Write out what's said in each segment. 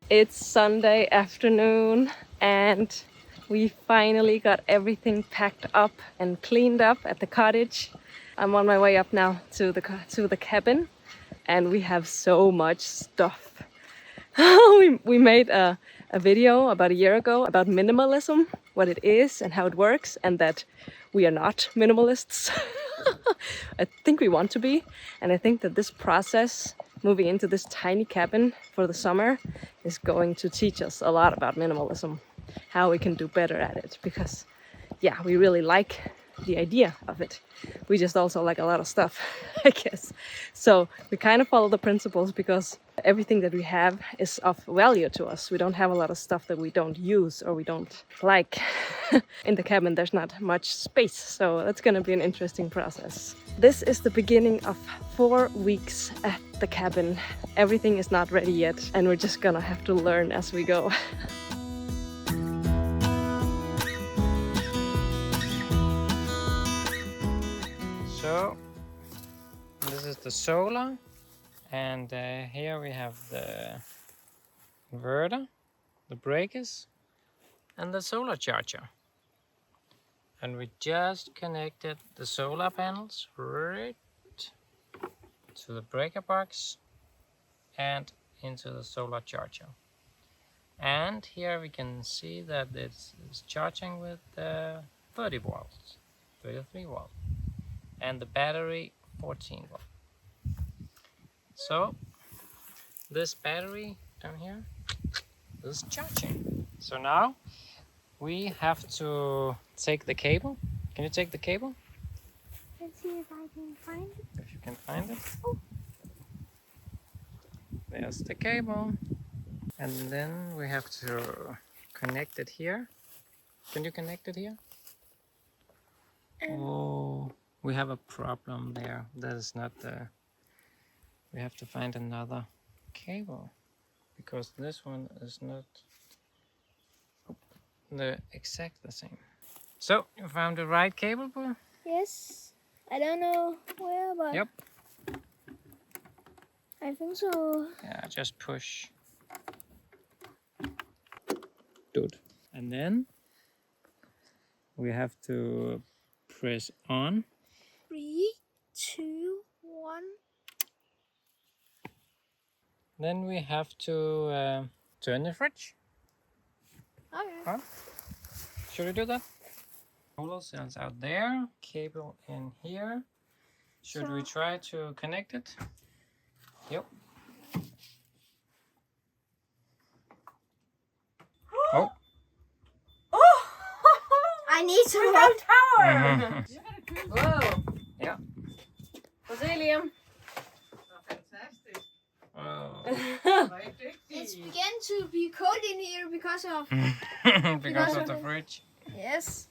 It's Sunday afternoon and we finally got everything packed up and cleaned up at the cottage. I'm on my way up now to the cabin and we have so much stuff. we made a video about a year ago about minimalism, what it is and how it works, and that we are not minimalists. I think we want to be, and I think that this process, moving into this tiny cabin for the summer, is going to teach us a lot about minimalism, how we can do better at it, because yeah, we really like the idea of it. We just also like a lot of stuff, I guess. So we kind of follow the principles because everything that we have is of value to us. We don't have a lot of stuff that we don't use or we don't like. In the cabin there's not much space, so that's gonna be an interesting process. This is the beginning of 4 weeks at the cabin. Everything is not ready yet and we're just gonna have to learn as we go. So this is the solar, and here we have the inverter, the breakers, and the solar charger. And we just connected the solar panels right to the breaker box and into the solar charger. And here we can see that it's charging with 30 volts, 33 volts, and the battery 14 volts. So this battery down here is charging. So now we have to take the cable. Can you take the cable? Let's see if I can find it. If you can find it. Oh. There's the cable. And then we have to connect it here. Can you connect it here? Oh, we have a problem there. That is not the... We have to find another cable, because this one is not the same. So, you found the right cable, Boo? Yes. I don't know where, but Yep. I think so. Yeah, just push. Good. And then we have to press on. 3, 2, 1. Then we have to turn the fridge. Okay. Huh? Should we do that? Solar cells out there, cable in here. Should we try to connect it? Yep. Oh. I need to hold. Tower! Whoa! Yeah. What's it, Liam? Oh. It's began to be cold in here because of... Because of the fridge. Yes.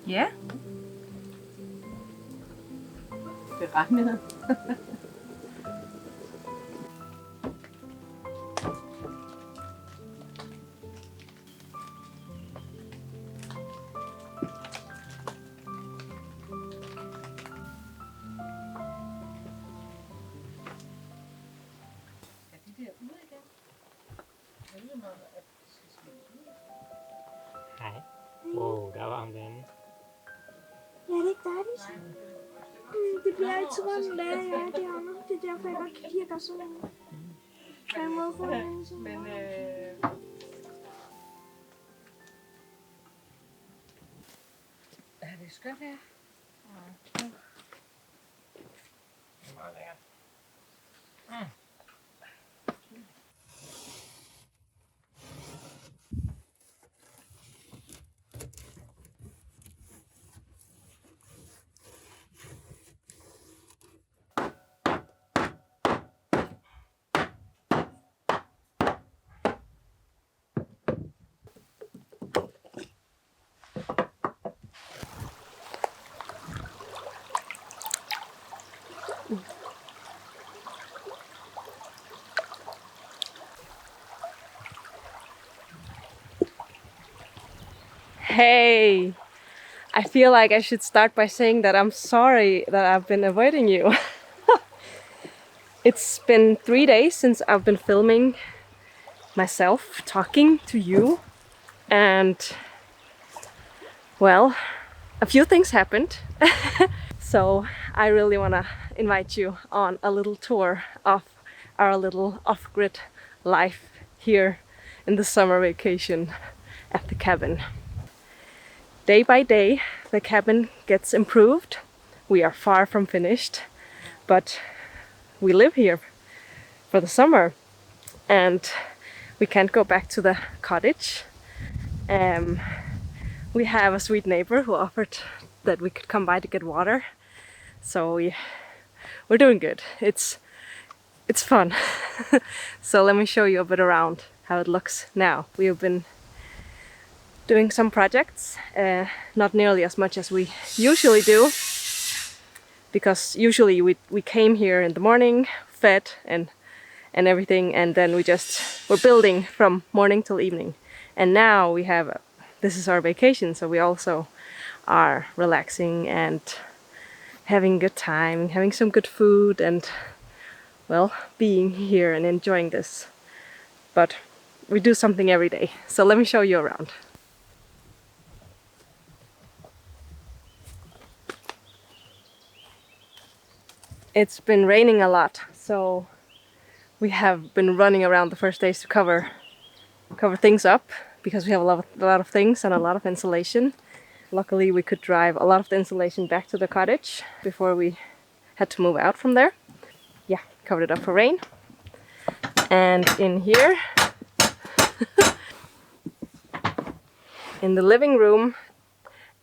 Ja. Beregnet. Hej. Wow, der var ham derinde. Ja, det er ikke dejligt. Det bliver altid rundt af, ja, derovre. Det er derfor, jeg godt kan lide at gøre sådan noget. På en måde for det. Men er det skønt her? Det er meget lækkert. Hey, I feel like I should start by saying that I'm sorry that I've been avoiding you. It's been 3 days since I've been filming myself talking to you, and well, a few things happened. So I really want to invite you on a little tour of our little off-grid life here in the summer vacation at the cabin. Day by day, the cabin gets improved. We are far from finished, but we live here for the summer and we can't go back to the cottage. We have a sweet neighbor who offered that we could come by to get water. So we're doing good. It's fun. So let me show you a bit around how it looks now. We have been doing some projects, not nearly as much as we usually do, because usually we came here in the morning, fed and everything, and then we're building from morning till evening. And now we have this is our vacation, so we also are relaxing and having a good time, having some good food, and well, being here and enjoying this. But we do something every day, so let me show you around. It's been raining a lot, so we have been running around the first days to cover things up, because we have a lot of things and a lot of insulation. Luckily we could drive a lot of the insulation back to the cottage before we had to move out from there. Yeah, covered it up for rain. And in here, in the living room,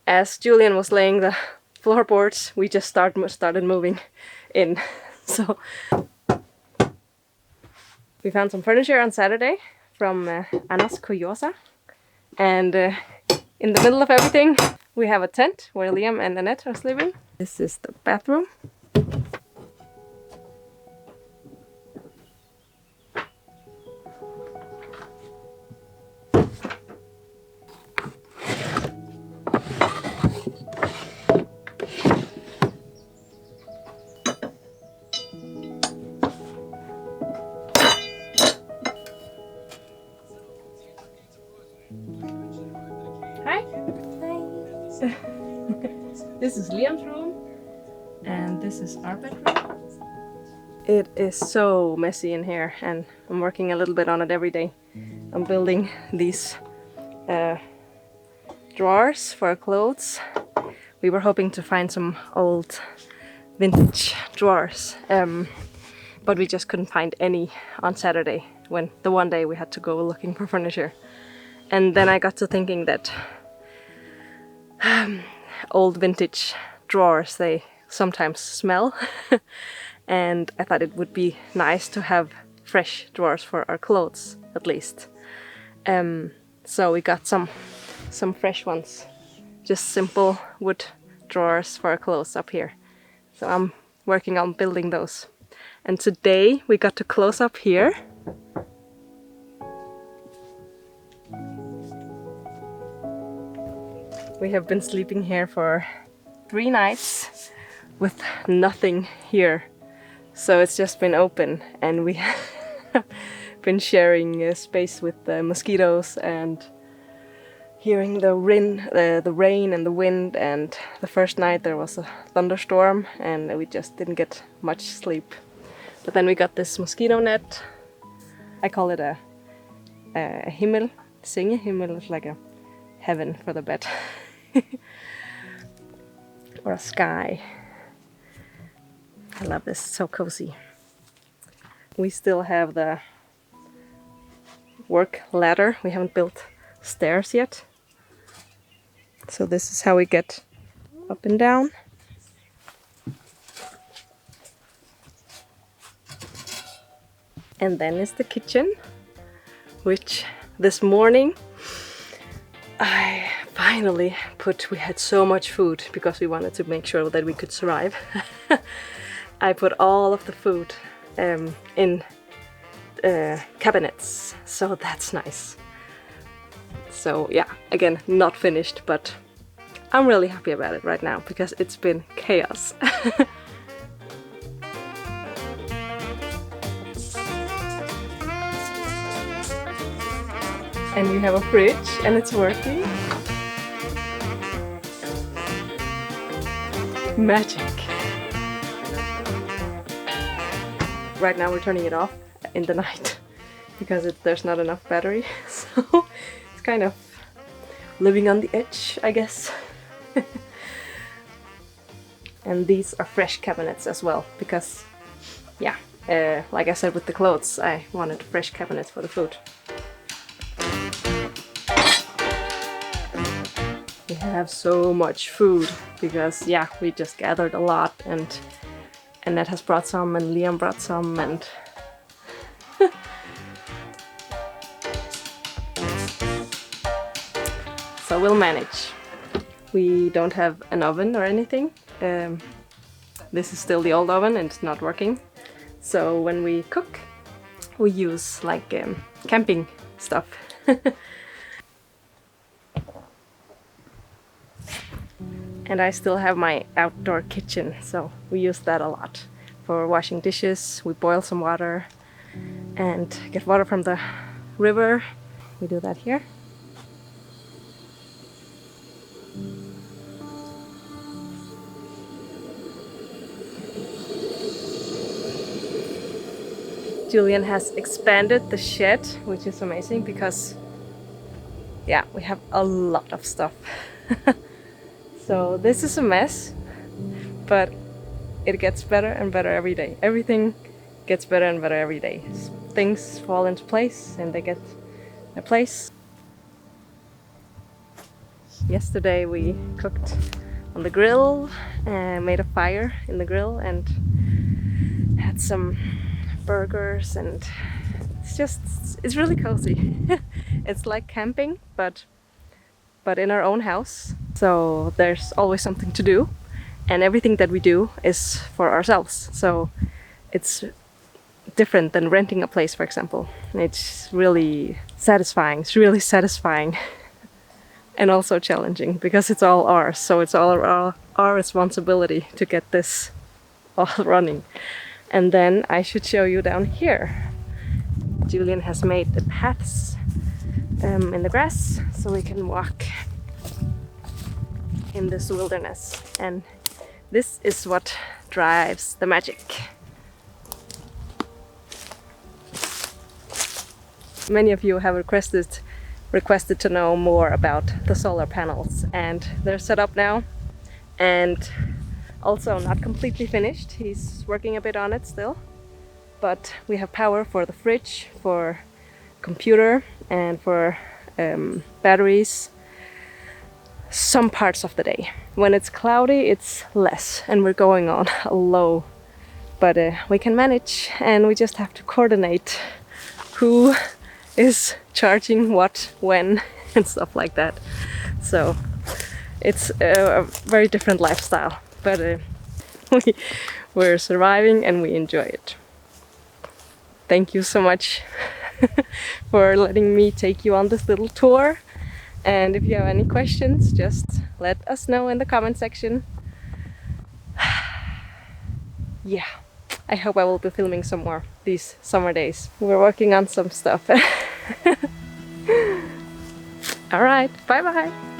as Julian was laying the floorboards, we just started moving in. So we found some furniture on Saturday from Anna's Kuriosa, and in the middle of everything we have a tent where Liam and Annette are sleeping. This is the bathroom. Hi. This is Liam's room, and this is our bedroom. It is so messy in here, and I'm working a little bit on it every day. I'm building these drawers for our clothes. We were hoping to find some old vintage drawers, but we just couldn't find any on Saturday, when the one day we had to go looking for furniture. And then I got to thinking that old vintage drawers, they sometimes smell. And I thought it would be nice to have fresh drawers for our clothes, at least. So we got some fresh ones just simple wood drawers for our clothes up here. So I'm working on building those. And today we got to close up here. We have been sleeping here for 3 nights with nothing here. So it's just been open, and we have been sharing space with the mosquitoes and hearing the rain and the wind. And the first night there was a thunderstorm and we just didn't get much sleep. But then we got this mosquito net. I call it a himmel. Singe himmel is like a heaven for the bed. Or a sky. I love this, it's so cozy. We still have the work ladder. We haven't built stairs yet. So this is how we get up and down. And then is the kitchen, which this morning I finally we had so much food because we wanted to make sure that we could survive. I put all of the food in cabinets, so that's nice. So yeah, again, not finished, but I'm really happy about it right now because it's been chaos. And we have a fridge and it's working. Magic. Right now we're turning it off in the night because there's not enough battery. So it's kind of living on the edge, I guess. And these are fresh cabinets as well because, yeah, like I said with the clothes, I wanted fresh cabinets for the food. We have so much food because, yeah, we just gathered a lot, and Annette has brought some and Liam brought some, and so we'll manage. We don't have an oven or anything. This is still the old oven and it's not working. So when we cook, we use like camping stuff. And I still have my outdoor kitchen, so we use that a lot. For washing dishes, we boil some water and get water from the river. We do that here. Julian has expanded the shed, which is amazing because, yeah, we have a lot of stuff. So this is a mess, but it gets better and better every day. Everything gets better and better every day. Things fall into place and they get a place. Yesterday we cooked on the grill and made a fire in the grill and had some burgers, and it's really cozy. It's like camping, but in our own house. So there's always something to do, and everything that we do is for ourselves. So it's different than renting a place, for example. It's really satisfying. It's really satisfying and also challenging because it's all ours. So it's all our responsibility to get this all running. And then I should show you down here. Julian has made the paths in the grass so we can walk in this wilderness, and this is what drives the magic. Many of you have requested to know more about the solar panels, and they're set up now and also not completely finished. He's working a bit on it still, but we have power for the fridge, for computer, and for batteries some parts of the day. When it's cloudy, it's less, and we're going on low, but we can manage, and we just have to coordinate who is charging what when and stuff like that. So It's a very different lifestyle, but we're surviving and we enjoy it. Thank you so much for letting me take you on this little tour. And if you have any questions, just let us know in the comment section. Yeah, I hope I will be filming some more these summer days. We're working on some stuff. All right, bye bye.